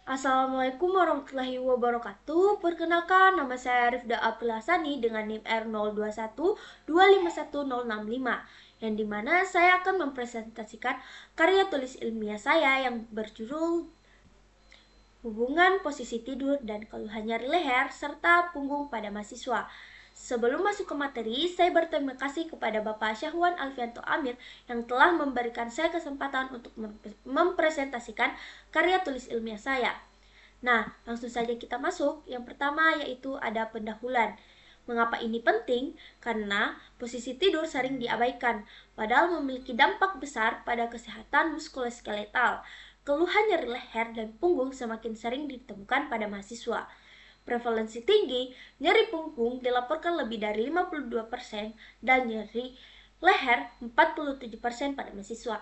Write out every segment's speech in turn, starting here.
Assalamualaikum warahmatullahi wabarakatuh. Perkenalkan, nama saya Rifda Abdul Hasani dengan NIM R0212512065, yang dimana saya akan mempresentasikan karya tulis ilmiah saya yang berjudul Hubungan Posisi Tidur dan Keluhan Nyeri Leher serta Punggung pada Mahasiswa. Sebelum masuk ke materi, saya berterima kasih kepada Bapak Syahwan Alfianto Amir yang telah memberikan saya kesempatan untuk mempresentasikan karya tulis ilmiah saya. Nah, langsung saja kita masuk. Yang pertama yaitu ada pendahuluan. Mengapa ini penting? Karena posisi tidur sering diabaikan, padahal memiliki dampak besar pada kesehatan muskuloskeletal. Keluhan nyeri leher dan punggung semakin sering ditemukan pada mahasiswa. Prevalensi tinggi, nyeri punggung dilaporkan lebih dari 52% dan nyeri leher 47% pada mahasiswa.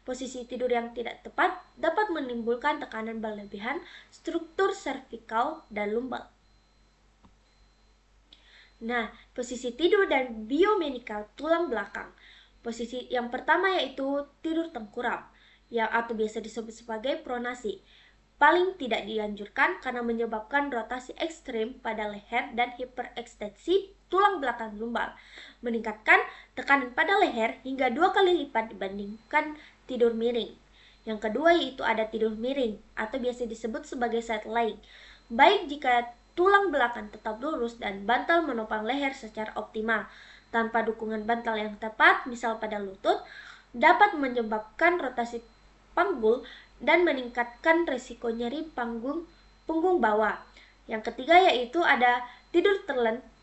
Posisi tidur yang tidak tepat dapat menimbulkan tekanan berlebihan struktur servikal dan lumbal. Nah, posisi tidur dan biomekanikal tulang belakang. Posisi yang pertama yaitu tidur tengkurap, yang atau biasa disebut sebagai pronasi. Paling tidak dianjurkan karena menyebabkan rotasi ekstrim pada leher dan hiperekstensi tulang belakang lumbal, meningkatkan tekanan pada leher hingga 2 kali lipat dibandingkan tidur miring. Yang kedua yaitu ada tidur miring atau biasa disebut sebagai side lying. Baik jika tulang belakang tetap lurus dan bantal menopang leher secara optimal. Tanpa dukungan bantal yang tepat, misal pada lutut, dapat menyebabkan rotasi panggul dan meningkatkan risiko nyeri punggung bawah. Yang ketiga yaitu ada tidur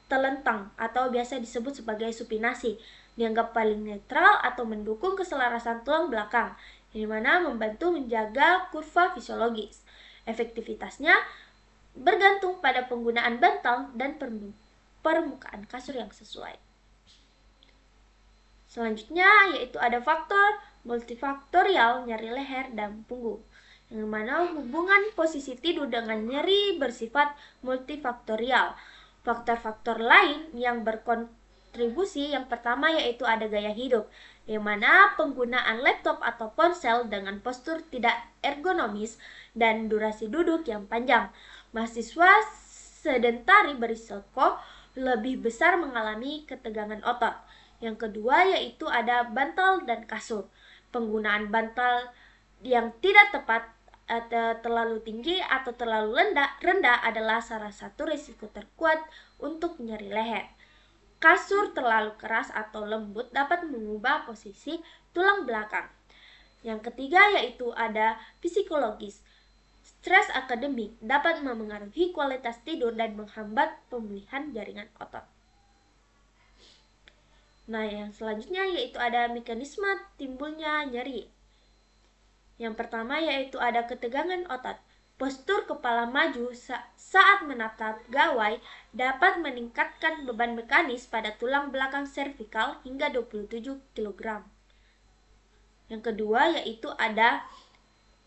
telentang atau biasa disebut sebagai supinasi, dianggap paling netral atau mendukung keselarasan tulang belakang, di mana membantu menjaga kurva fisiologis. Efektivitasnya bergantung pada penggunaan bantal dan permukaan kasur yang sesuai. Selanjutnya yaitu ada faktor multifaktorial nyeri leher dan punggung, yang mana hubungan posisi tidur dengan nyeri bersifat multifaktorial. Faktor-faktor lain yang berkontribusi yang pertama yaitu ada gaya hidup, yang mana penggunaan laptop atau ponsel dengan postur tidak ergonomis dan durasi duduk yang panjang. Mahasiswa sedentari berisiko lebih besar mengalami ketegangan otot. Yang kedua yaitu ada bantal dan kasur. Penggunaan bantal yang tidak tepat atau terlalu tinggi atau terlalu rendah adalah salah satu risiko terkuat untuk nyeri leher. Kasur terlalu keras atau lembut dapat mengubah posisi tulang belakang. Yang ketiga yaitu ada psikologis. Stres akademik dapat memengaruhi kualitas tidur dan menghambat pemulihan jaringan otot. Nah, yang selanjutnya yaitu ada mekanisme timbulnya nyeri. Yang pertama yaitu ada ketegangan otot. Postur kepala maju saat menatap gawai dapat meningkatkan beban mekanis pada tulang belakang servikal hingga 27 kg. Yang kedua yaitu ada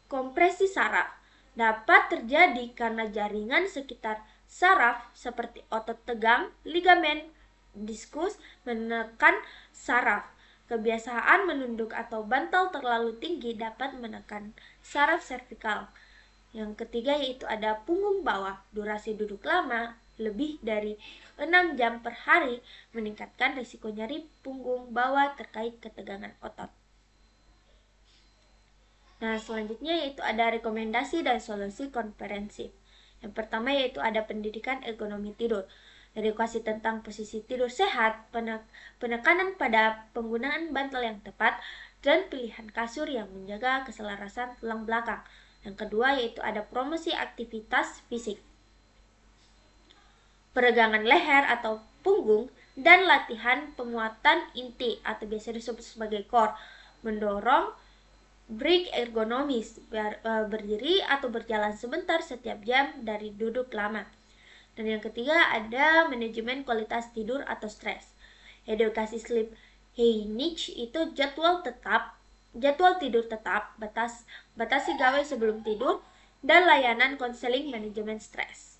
kompresi saraf. Dapat terjadi karena jaringan sekitar saraf seperti otot tegang, ligamen, diskus menekan saraf. Kebiasaan menunduk atau bantal terlalu tinggi dapat menekan saraf servikal. Yang ketiga yaitu ada punggung bawah. Durasi duduk lama lebih dari 6 jam per hari meningkatkan risiko nyeri punggung bawah terkait ketegangan otot. Nah, selanjutnya yaitu ada rekomendasi dan solusi komprehensif. Yang pertama yaitu ada pendidikan ergonomi tidur. Edukasi tentang posisi tidur sehat, penekanan pada penggunaan bantal yang tepat, dan pilihan kasur yang menjaga keselarasan tulang belakang. Yang kedua yaitu ada promosi aktivitas fisik, peregangan leher atau punggung, dan latihan penguatan inti atau biasa disebut sebagai core, mendorong break ergonomis, berdiri atau berjalan sebentar setiap jam dari duduk lama. Dan yang ketiga ada manajemen kualitas tidur atau stres. Edukasi sleep hygiene itu jadwal tidur tetap, batasi gawai sebelum tidur, dan layanan konseling manajemen stres.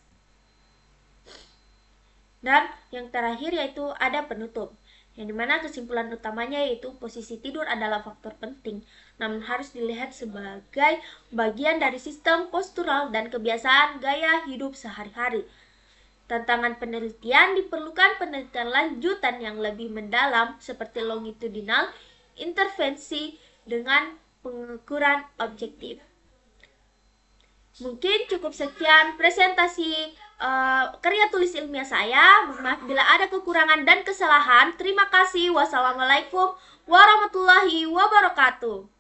Dan yang terakhir yaitu ada penutup. yang dimana kesimpulan utamanya yaitu posisi tidur adalah faktor penting, namun harus dilihat sebagai bagian dari sistem postural dan kebiasaan gaya hidup sehari-hari. Tantangan penelitian diperlukan penelitian lanjutan yang lebih mendalam seperti longitudinal intervensi dengan pengukuran objektif. Mungkin cukup sekian presentasi karya tulis ilmiah saya. Mohon maaf bila ada kekurangan dan kesalahan. Terima kasih. Wassalamualaikum warahmatullahi wabarakatuh.